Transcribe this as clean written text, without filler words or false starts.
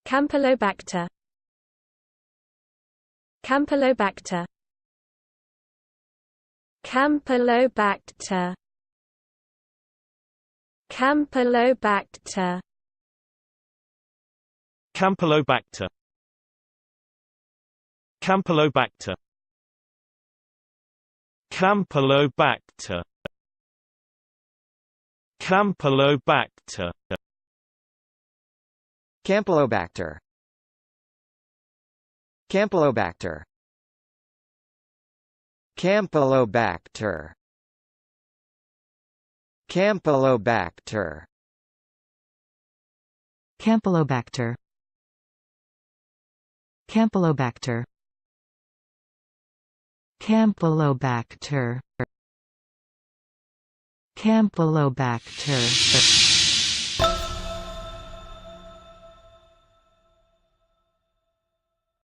Campylobacter. Campylobacter. Campylobacter. Campylobacter. Campylobacter. Campylobacter. Campylobacter. Campylobacter. Campylobacter. Campylobacter. Campylobacter. Campylobacter. Campylobacter. Campylobacter. Campylobacter. Campylobacter.